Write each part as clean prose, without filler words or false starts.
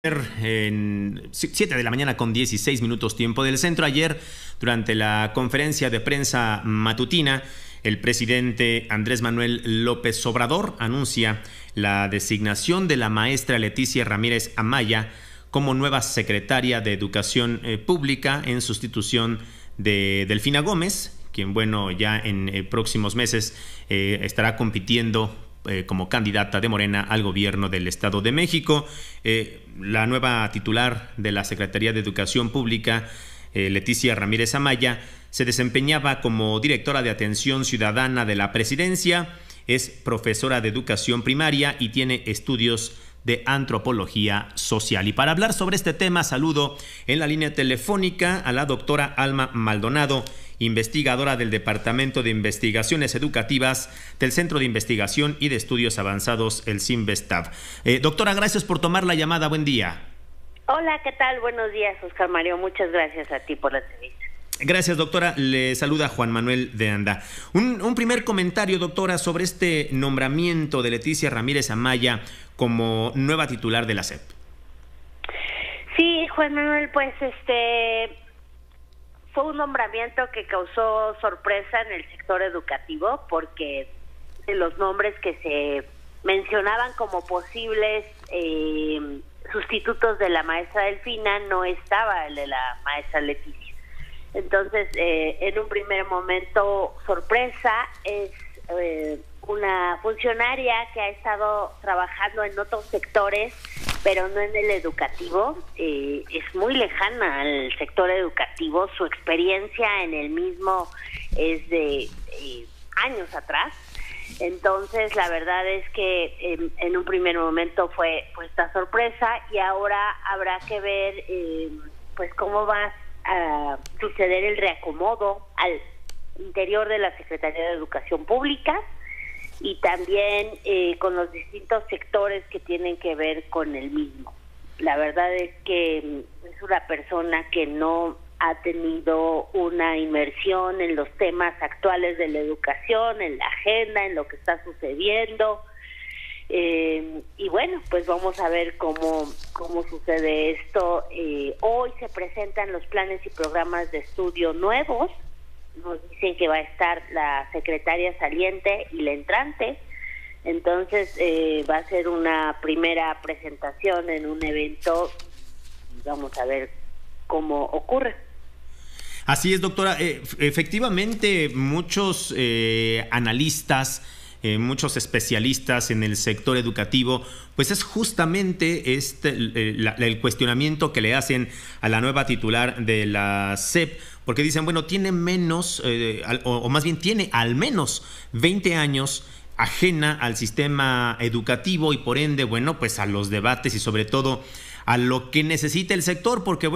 En 7 de la mañana con 16 minutos tiempo del centro. Ayer, durante la conferencia de prensa matutina, el presidente Andrés Manuel López Obrador anuncia la designación de la maestra Leticia Ramírez Amaya como nueva secretaria de Educación Pública en sustitución de Delfina Gómez, quien, ya en próximos meses estará compitiendo como candidata de Morena al gobierno del Estado de México. La nueva titular de la Secretaría de Educación Pública, Leticia Ramírez Amaya, se desempeñaba como directora de Atención Ciudadana de la Presidencia, es profesora de Educación Primaria y tiene estudios de Antropología Social. Y para hablar sobre este tema, saludo en la línea telefónica a la doctora Alma Maldonado, investigadora del Departamento de Investigaciones Educativas del Centro de Investigación y de Estudios Avanzados, el CINVESTAV. Doctora, gracias por tomar la llamada. Buen día. Hola, ¿qué tal? Buenos días, Oscar Mario. Muchas gracias a ti por la entrevista. Gracias, doctora. Le saluda Juan Manuel de Anda. Un primer comentario, doctora, sobre este nombramiento de Leticia Ramírez Amaya como nueva titular de la SEP. Sí, Juan Manuel, pues fue un nombramiento que causó sorpresa en el sector educativo, porque de los nombres que se mencionaban como posibles sustitutos de la maestra Delfina, no estaba el de la maestra Leticia. Entonces, en un primer momento, sorpresa. Es una funcionaria que ha estado trabajando en otros sectores, pero no en el educativo. Es muy lejana al sector educativo. Su experiencia en el mismo es de años atrás. Entonces, la verdad es que en un primer momento fue esta sorpresa, y ahora habrá que ver pues cómo va a suceder el reacomodo al interior de la Secretaría de Educación Pública, y también con los distintos sectores que tienen que ver con el mismo. La verdad es que es una persona que no ha tenido una inmersión en los temas actuales de la educación, en la agenda, en lo que está sucediendo. Y bueno, pues vamos a ver cómo sucede esto. Hoy se presentan los planes y programas de estudio nuevos. Nos dicen que va a estar la secretaria saliente y la entrante. Entonces va a ser una primera presentación en un evento. Vamos a ver cómo ocurre. Así es, doctora. Efectivamente, muchos analistas, muchos especialistas en el sector educativo, pues es justamente el cuestionamiento que le hacen a la nueva titular de la SEP, porque dicen, tiene menos, o más bien tiene al menos 20 años ajena al sistema educativo y por ende, pues a los debates y sobre todo a lo que necesita el sector, porque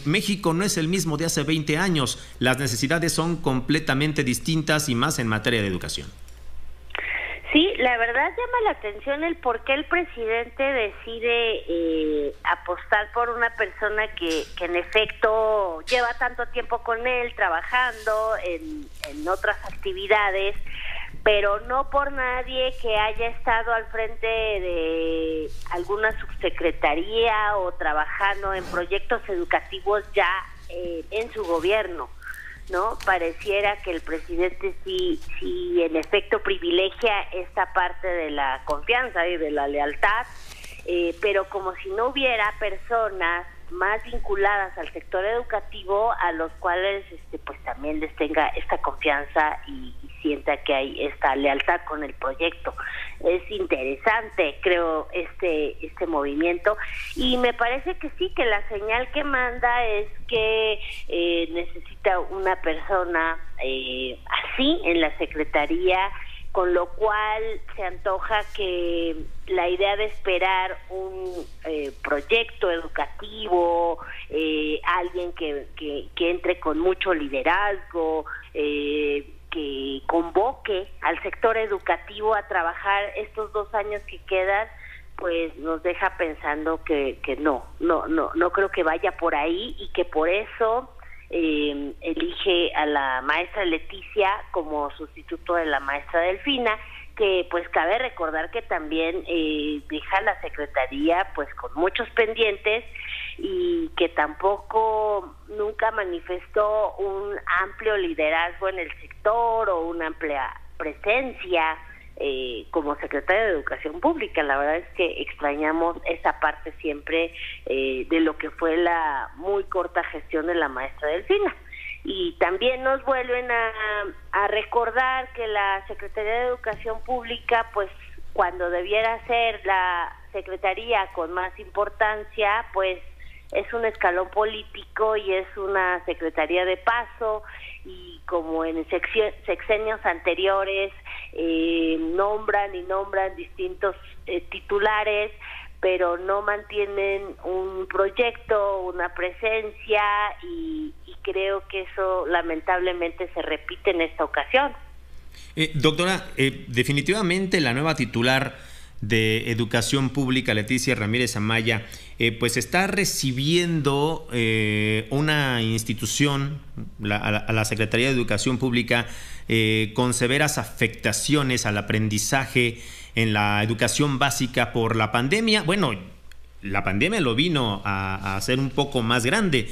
México no es el mismo de hace 20 años, las necesidades son completamente distintas y más en materia de educación. Sí, la verdad llama la atención el por qué el presidente decide apostar por una persona que en efecto lleva tanto tiempo con él trabajando en otras actividades, pero no por nadie que haya estado al frente de alguna subsecretaría o trabajando en proyectos educativos ya en su gobierno, ¿no? Pareciera que el presidente sí en efecto privilegia esta parte de la confianza y de la lealtad, pero como si no hubiera personas más vinculadas al sector educativo a los cuales pues también les tenga esta confianza y sienta que hay esta lealtad con el proyecto. Es interesante, creo, este movimiento, y me parece que sí, que la señal que manda es que necesita una persona así en la Secretaría, con lo cual se antoja que la idea de esperar un proyecto educativo, alguien que entre con mucho liderazgo, que convoque al sector educativo a trabajar estos 2 años que quedan, pues nos deja pensando que no creo que vaya por ahí, y que por eso elige a la maestra Leticia como sustituto de la maestra Delfina, que pues cabe recordar que también deja la Secretaría pues con muchos pendientes y que tampoco nunca manifestó un amplio liderazgo en el sector o una amplia presencia como secretaria de Educación Pública. La verdad es que extrañamos esa parte siempre de lo que fue la muy corta gestión de la maestra Delfina. Y también nos vuelven a recordar que la Secretaría de Educación Pública, pues cuando debiera ser la secretaría con más importancia, pues es un escalón político y es una secretaría de paso, y como en sexenios anteriores nombran distintos titulares, pero no mantienen un proyecto, una presencia, y creo que eso lamentablemente se repite en esta ocasión. Doctora, definitivamente la nueva titular de Educación Pública, Leticia Ramírez Amaya, pues está recibiendo una institución, a la Secretaría de Educación Pública, con severas afectaciones al aprendizaje en la educación básica por la pandemia. Bueno, la pandemia lo vino a hacer un poco más grande,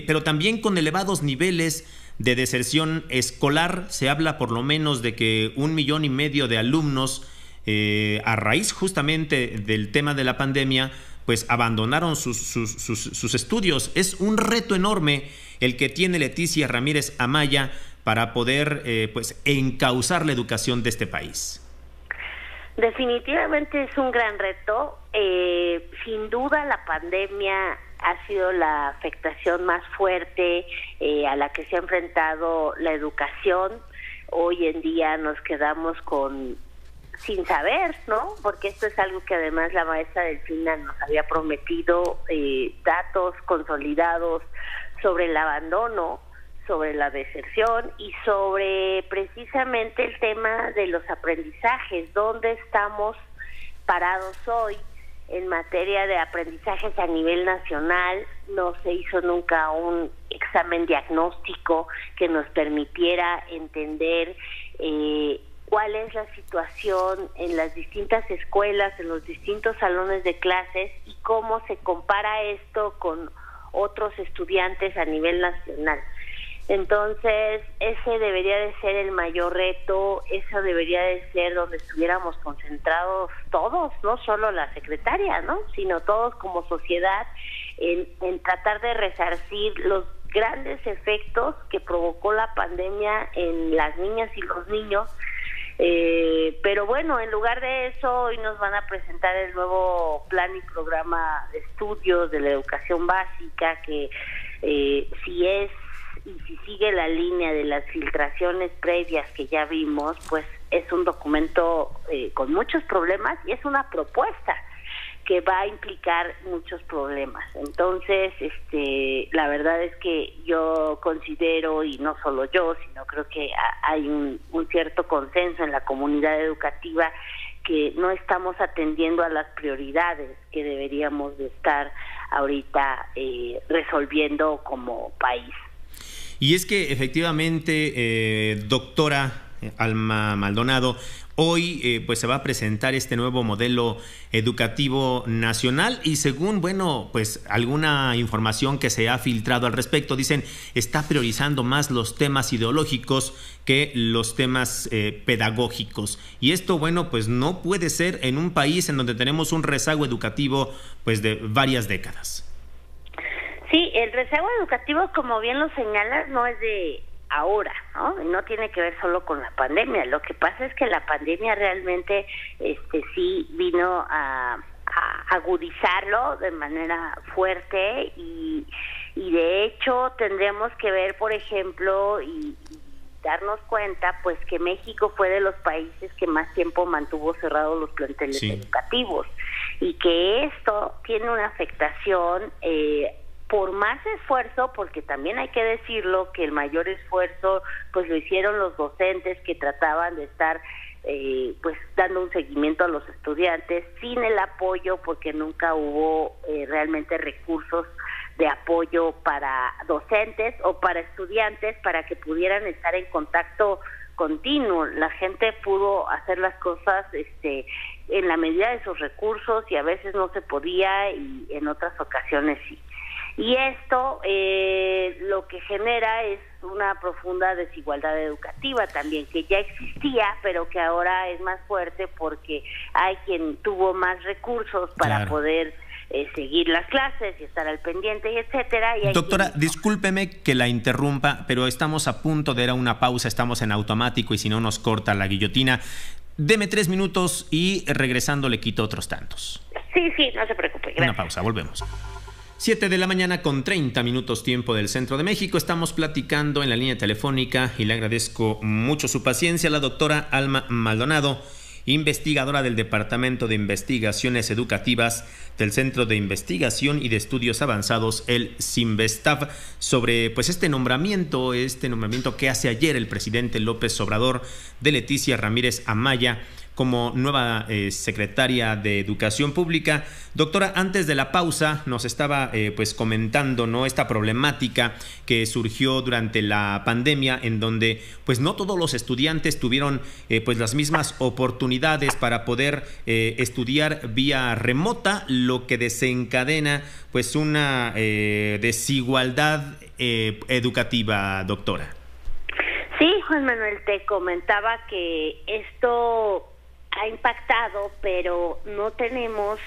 pero también con elevados niveles de deserción escolar. Se habla por lo menos de que 1,5 millones de alumnos, a raíz justamente del tema de la pandemia, pues abandonaron sus estudios. Es un reto enorme el que tiene Leticia Ramírez Amaya para poder pues encauzar la educación de este país. Definitivamente es un gran reto. Sin duda la pandemia ha sido la afectación más fuerte a la que se ha enfrentado la educación. Hoy en día nos quedamos sin saber, ¿no? Porque esto es algo que además la maestra Delfina nos había prometido, datos consolidados sobre el abandono, sobre la deserción y sobre precisamente el tema de los aprendizajes. ¿Dónde estamos parados hoy en materia de aprendizajes a nivel nacional? No se hizo nunca un examen diagnóstico que nos permitiera entender cuál es la situación en las distintas escuelas, en los distintos salones de clases, y cómo se compara esto con otros estudiantes a nivel nacional. Entonces, ese debería de ser el mayor reto, eso debería de ser donde estuviéramos concentrados todos, no solo la secretaria, ¿no?, sino todos como sociedad, en tratar de resarcir los grandes efectos que provocó la pandemia en las niñas y los niños. Pero bueno, en lugar de eso, hoy nos van a presentar el nuevo plan y programa de estudios de la educación básica, que si sigue la línea de las filtraciones previas que ya vimos, pues es un documento con muchos problemas, y es una propuesta que va a implicar muchos problemas. Entonces, la verdad es que yo considero, y no solo yo, sino creo que hay un cierto consenso en la comunidad educativa, que no estamos atendiendo a las prioridades que deberíamos de estar ahorita resolviendo como país. Y es que efectivamente, doctora Alma Maldonado, hoy pues se va a presentar este nuevo modelo educativo nacional, y según, pues alguna información que se ha filtrado al respecto, dicen está priorizando más los temas ideológicos que los temas pedagógicos. Y esto, pues no puede ser en un país en donde tenemos un rezago educativo pues de varias décadas. Sí, el rezago educativo, como bien lo señalas, no es de ahora, ¿no? No tiene que ver solo con la pandemia. Lo que pasa es que la pandemia realmente sí vino a agudizarlo de manera fuerte, y de hecho tendremos que ver, por ejemplo, y darnos cuenta, pues que México fue de los países que más tiempo mantuvo cerrados los planteles educativos, y que esto tiene una afectación por más esfuerzo, porque también hay que decirlo que el mayor esfuerzo pues lo hicieron los docentes, que trataban de estar pues dando un seguimiento a los estudiantes, sin el apoyo, porque nunca hubo realmente recursos de apoyo para docentes o para estudiantes para que pudieran estar en contacto continuo. La gente pudo hacer las cosas en la medida de sus recursos y a veces no se podía y en otras ocasiones sí. Y esto lo que genera es una profunda desigualdad educativa también, que ya existía, pero que ahora es más fuerte porque hay quien tuvo más recursos para poder seguir las clases y estar al pendiente, y etcétera. Y doctora, discúlpeme que la interrumpa, pero estamos a punto de ir a una pausa, estamos en automático y si no nos corta la guillotina. Deme 3 minutos y regresando le quito otros tantos. Sí, no se preocupe. Gracias. Una pausa, volvemos. 7 de la mañana con 30 minutos tiempo del centro de México. Estamos platicando en la línea telefónica y le agradezco mucho su paciencia a la doctora Alma Maldonado, investigadora del Departamento de Investigaciones Educativas del Centro de Investigación y de Estudios Avanzados, el CINVESTAV, sobre pues este nombramiento que hace ayer el presidente López Obrador de Leticia Ramírez Amaya como nueva secretaria de Educación Pública. Doctora, antes de la pausa nos estaba pues comentando, ¿no?, esta problemática que surgió durante la pandemia, en donde pues no todos los estudiantes tuvieron pues las mismas oportunidades para poder estudiar vía remota, lo que desencadena pues una desigualdad educativa, doctora. Sí, Juan Manuel, te comentaba que esto ha impactado, pero no tenemos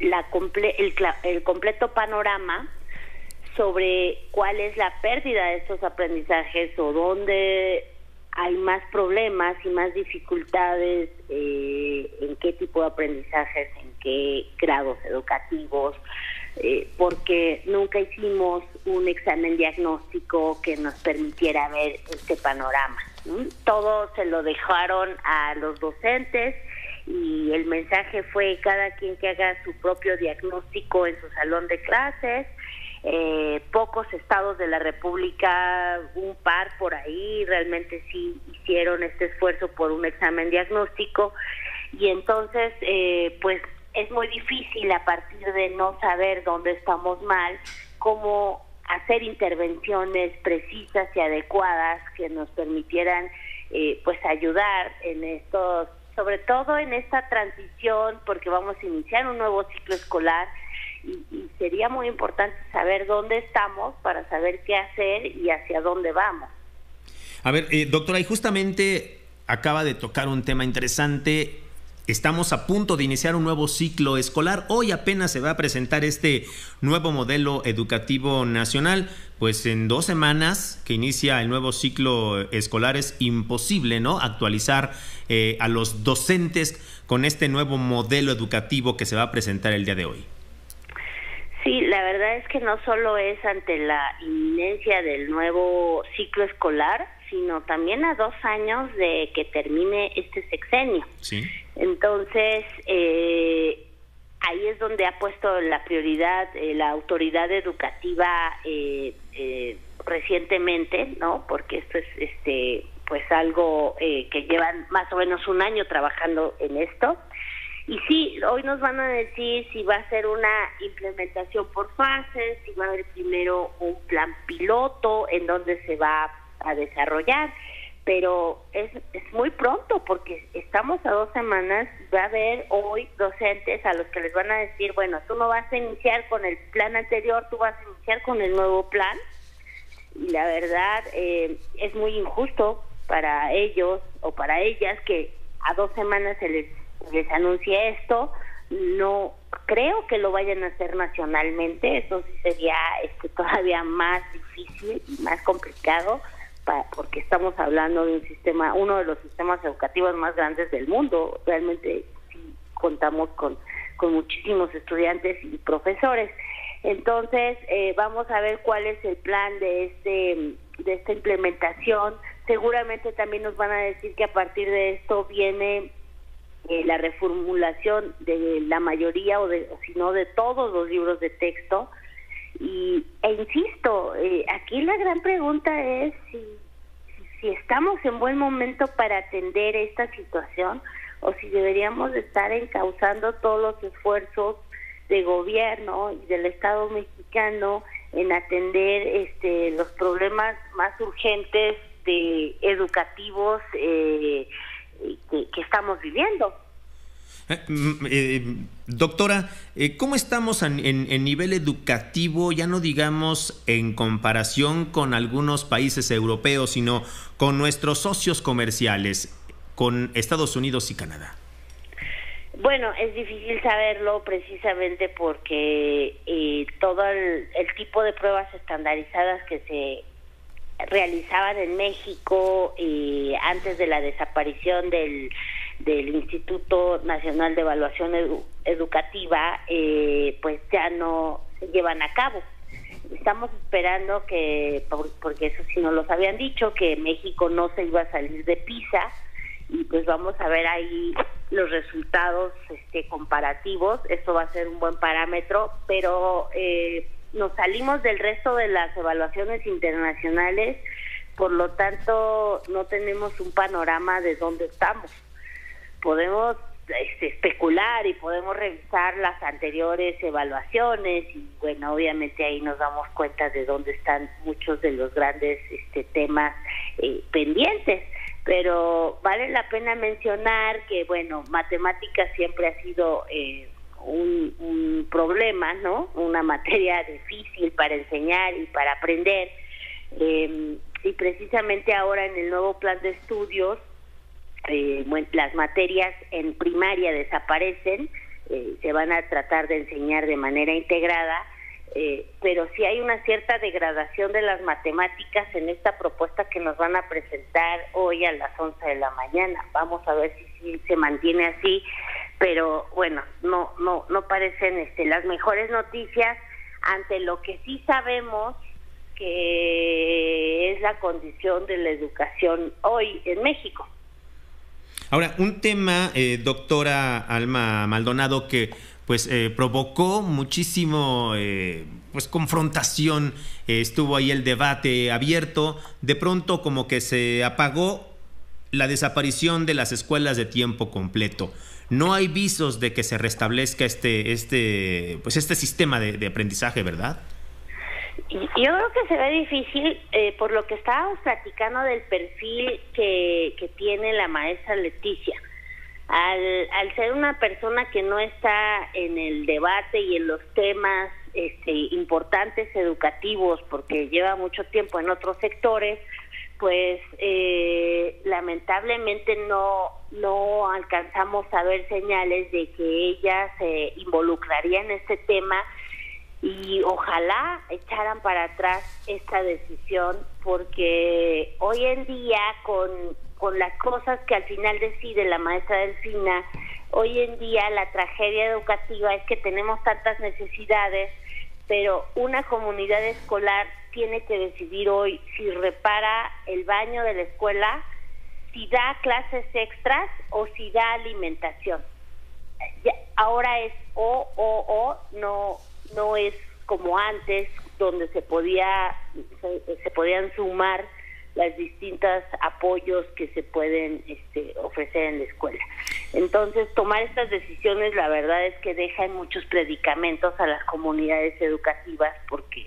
el completo panorama sobre cuál es la pérdida de estos aprendizajes o dónde hay más problemas y más dificultades, en qué tipo de aprendizajes, en qué grados educativos, porque nunca hicimos un examen diagnóstico que nos permitiera ver este panorama. Todo se lo dejaron a los docentes y el mensaje fue cada quien que haga su propio diagnóstico en su salón de clases. Pocos estados de la República, un par por ahí, realmente sí hicieron este esfuerzo por un examen diagnóstico, y entonces pues es muy difícil, a partir de no saber dónde estamos mal, cómo hacer intervenciones precisas y adecuadas que nos permitieran pues ayudar en estos, sobre todo en esta transición, porque vamos a iniciar un nuevo ciclo escolar y sería muy importante saber dónde estamos para saber qué hacer y hacia dónde vamos. A ver, doctora, y justamente acaba de tocar un tema interesante. Estamos a punto de iniciar un nuevo ciclo escolar. Hoy apenas se va a presentar este nuevo modelo educativo nacional. Pues en 2 semanas que inicia el nuevo ciclo escolar es imposible, ¿no?, actualizar a los docentes con este nuevo modelo educativo que se va a presentar el día de hoy. Sí, la verdad es que no solo es ante la inminencia del nuevo ciclo escolar, sino también a 2 años de que termine este sexenio. Sí. Entonces, ahí es donde ha puesto la prioridad la autoridad educativa recientemente, ¿no? Porque esto es pues algo que llevan más o menos 1 año trabajando en esto. Y sí, hoy nos van a decir si va a ser una implementación por fases, si va a haber primero un plan piloto en donde se va a desarrollar, pero es muy pronto porque estamos a 2 semanas. Va a haber hoy docentes a los que les van a decir, bueno, tú no vas a iniciar con el plan anterior, tú vas a iniciar con el nuevo plan, y la verdad es muy injusto para ellos o para ellas que a 2 semanas se les anuncie esto. No creo que lo vayan a hacer nacionalmente, eso sí sería todavía más difícil y más complicado, porque estamos hablando de un sistema, uno de los sistemas educativos más grandes del mundo. Realmente sí contamos con muchísimos estudiantes y profesores. Entonces vamos a ver cuál es el plan de esta implementación. Seguramente también nos van a decir que a partir de esto viene la reformulación de la mayoría o si no de todos los libros de texto. E insisto, aquí la gran pregunta es si estamos en buen momento para atender esta situación, o si deberíamos de estar encauzando todos los esfuerzos de gobierno y del Estado mexicano en atender los problemas más urgentes educativos que estamos viviendo. Doctora, ¿cómo estamos en nivel educativo, ya no digamos en comparación con algunos países europeos, sino con nuestros socios comerciales, con Estados Unidos y Canadá? Bueno, es difícil saberlo precisamente porque todo el tipo de pruebas estandarizadas que se realizaban en México antes de la desaparición del Instituto Nacional de Evaluación Educativa, pues ya no se llevan a cabo. Estamos esperando que, porque eso sí nos los habían dicho, que México no se iba a salir de PISA, y pues vamos a ver ahí los resultados comparativos. Esto va a ser un buen parámetro, pero nos salimos del resto de las evaluaciones internacionales, por lo tanto no tenemos un panorama de dónde estamos. Podemos especular y podemos revisar las anteriores evaluaciones y bueno, obviamente ahí nos damos cuenta de dónde están muchos de los grandes temas pendientes, pero vale la pena mencionar que bueno, matemáticas siempre ha sido un problema, ¿no? Una materia difícil para enseñar y para aprender, y precisamente ahora en el nuevo plan de estudios las materias en primaria desaparecen, se van a tratar de enseñar de manera integrada, pero sí hay una cierta degradación de las matemáticas en esta propuesta que nos van a presentar hoy a las 11 de la mañana. Vamos a ver si se mantiene así, pero bueno, no parecen las mejores noticias ante lo que sí sabemos que es la condición de la educación hoy en México. Ahora, un tema, doctora Alma Maldonado, que pues provocó muchísimo pues confrontación, estuvo ahí el debate abierto, de pronto como que se apagó la desaparición de las escuelas de tiempo completo. No hay visos de que se restablezca este sistema de aprendizaje, ¿verdad? Yo creo que se ve difícil por lo que estábamos platicando del perfil que tiene la maestra Leticia. Al ser una persona que no está en el debate y en los temas importantes educativos, porque lleva mucho tiempo en otros sectores, pues lamentablemente no alcanzamos a ver señales de que ella se involucraría en este tema, y ojalá echaran para atrás esta decisión, porque hoy en día con las cosas que al final decide la maestra Delfina, hoy en día la tragedia educativa es que tenemos tantas necesidades, pero una comunidad escolar tiene que decidir hoy si repara el baño de la escuela, si da clases extras o si da alimentación. Ahora es no es como antes, donde se podían sumar las distintas apoyos que se pueden ofrecer en la escuela. Entonces, tomar estas decisiones, la verdad es que dejan muchos predicamentos a las comunidades educativas, porque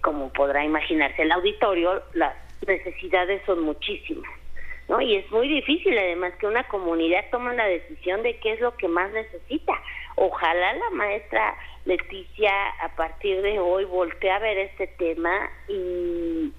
como podrá imaginarse el auditorio, las necesidades son muchísimas, ¿no? Y es muy difícil además que una comunidad tome la decisión de qué es lo que más necesita. Ojalá la maestra Leticia a partir de hoy voltee a ver este tema y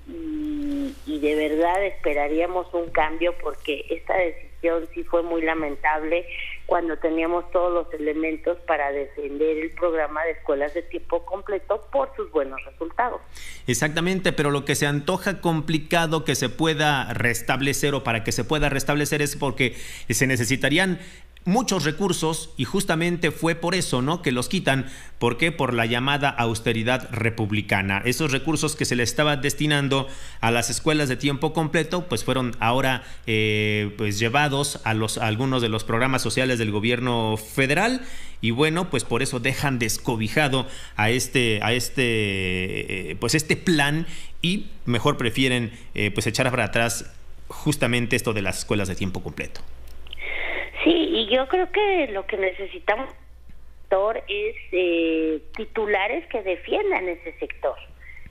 de verdad esperaríamos un cambio, porque esta decisión sí fue muy lamentable cuando teníamos todos los elementos para defender el programa de escuelas de tiempo completo por sus buenos resultados. Exactamente, pero lo que se antoja complicado que se pueda restablecer, o para que se pueda restablecer, es porque se necesitarían muchos recursos, y justamente fue por eso, ¿no?, que los quitan. ¿Por qué? Por la llamada austeridad republicana. Esos recursos que se le estaba destinando a las escuelas de tiempo completo, pues fueron ahora pues llevados a algunos de los programas sociales del gobierno federal, y bueno, pues por eso dejan descobijado a este plan, y mejor prefieren pues echar para atrás justamente esto de las escuelas de tiempo completo. Sí, y yo creo que lo que necesitamos es titulares que defiendan ese sector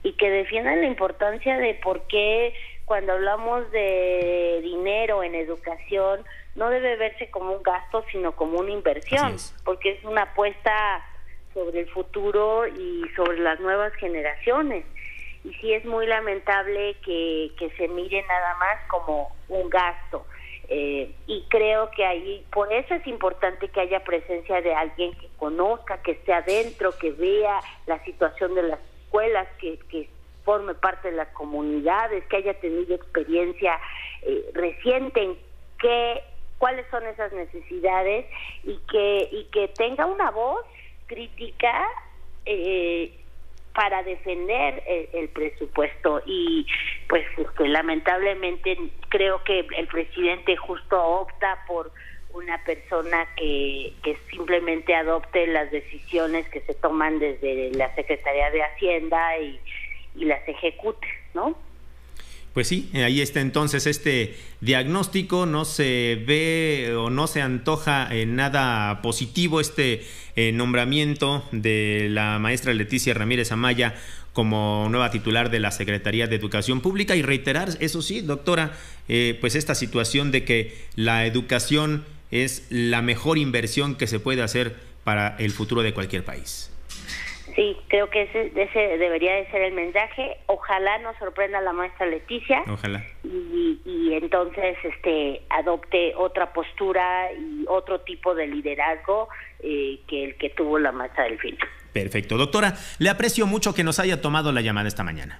y que defiendan la importancia de por qué cuando hablamos de dinero en educación, no debe verse como un gasto, sino como una inversión, porque es una apuesta sobre el futuro y sobre las nuevas generaciones. Y sí es muy lamentable que se mire nada más como un gasto. Y creo que ahí, por eso es importante que haya presencia de alguien que conozca, que esté adentro, que vea la situación de las escuelas, que forme parte de las comunidades, que haya tenido experiencia reciente en cuáles son esas necesidades y que tenga una voz crítica para defender el presupuesto. Y pues lamentablemente creo que el presidente justo opta por una persona que simplemente adopte las decisiones que se toman desde la Secretaría de Hacienda y las ejecute, ¿no? Pues sí, ahí está entonces este diagnóstico. No se ve o no se antoja nada positivo este nombramiento de la maestra Leticia Ramírez Amaya como nueva titular de la Secretaría de Educación Pública, y reiterar, eso sí, doctora, pues esta situación de que la educación es la mejor inversión que se puede hacer para el futuro de cualquier país. Sí, creo que ese debería de ser el mensaje. Ojalá nos sorprenda la maestra Leticia. Ojalá. Y entonces adopte otra postura y otro tipo de liderazgo que el que tuvo la maestra Delfina. Perfecto. Doctora, le aprecio mucho que nos haya tomado la llamada esta mañana.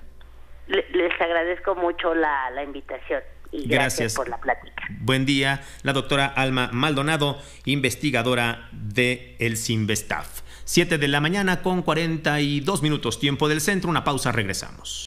Les agradezco mucho la invitación y gracias por la plática. Buen día. La doctora Alma Maldonado, investigadora de el Cinvestav. 7 de la mañana con 42 minutos, tiempo del centro. Una pausa, regresamos.